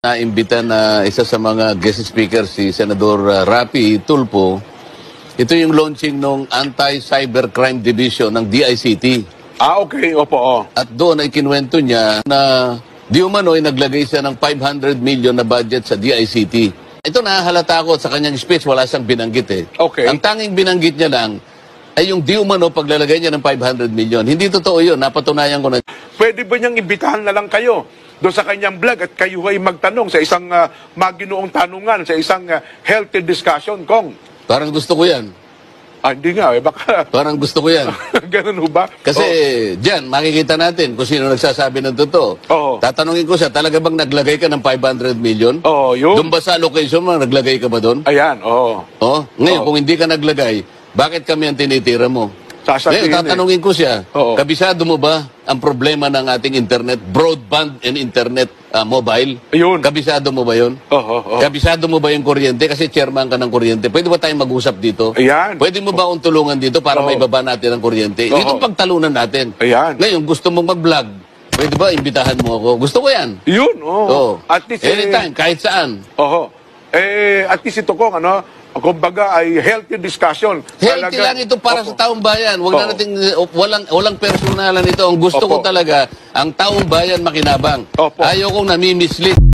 Naimbita na isa sa mga guest speakers si Senador Rapi Tulfo. Ito yung launching ng Anti-Cybercrime Division ng DICT. Okay. Opo. At doon ay kinuwento niya na di umano ay naglagay siya ng 500 million na budget sa DICT. Ito nahahalata ako sa kanyang speech, wala siyang binanggit eh. Okay. Ang tanging binanggit niya lang ay yung di umano paglalagay niya ng 500 million. Hindi totoo yun, napatunayan ko na. Pwede ba niyang imbitahan na lang kayo doon sa kanyang vlog at kayo ay magtanong sa isang maginoong tanungan, sa isang healthy discussion, Kong? Parang gusto ko yan. Hindi nga baka... Parang gusto ko yan. Ganun ho ba? Kasi diyan, makikita natin kung sino nagsasabi ng totoo. Oo. Tatanungin ko siya, talaga bang naglagay ka ng 500 million? Oo, yun. Doon ba sa location mo, naglagay ka ba doon? Ayan, oo. Ngayon, Oo. kung hindi ka naglagay, bakit kami ang tinitira mo? Sasabihin Ngayon, tatanungin ko siya, Oo. kabisado mo ba ang problema ng ating internet, broadband and internet mobile? Ayun. Kabisado mo ba yun? Oo. Kabisado mo ba yung kuryente? Kasi chairman ka ng kuryente. Pwede ba tayong mag-usap dito? Ayan. Pwede mo ba akong tulungan dito para Oo. maibaba natin ang kuryente? Oo. Dito pagtalunan natin. Ayan. Ngayon, gusto mong mag-vlog. Pwede ba imbitahan mo ako? Gusto ko yan. Yun, oo. Oo. At least, Anytime, kahit saan. Oo. At least ito, Kong, kumbaga ay healthy discussion. Healthy lang ito para sa taong bayan. Huwag na Oo. nating, walang personalan ito. Ang gusto ko Opo. talaga, ang taong bayan makinabang. Opo. Ayaw kong nami-mislead.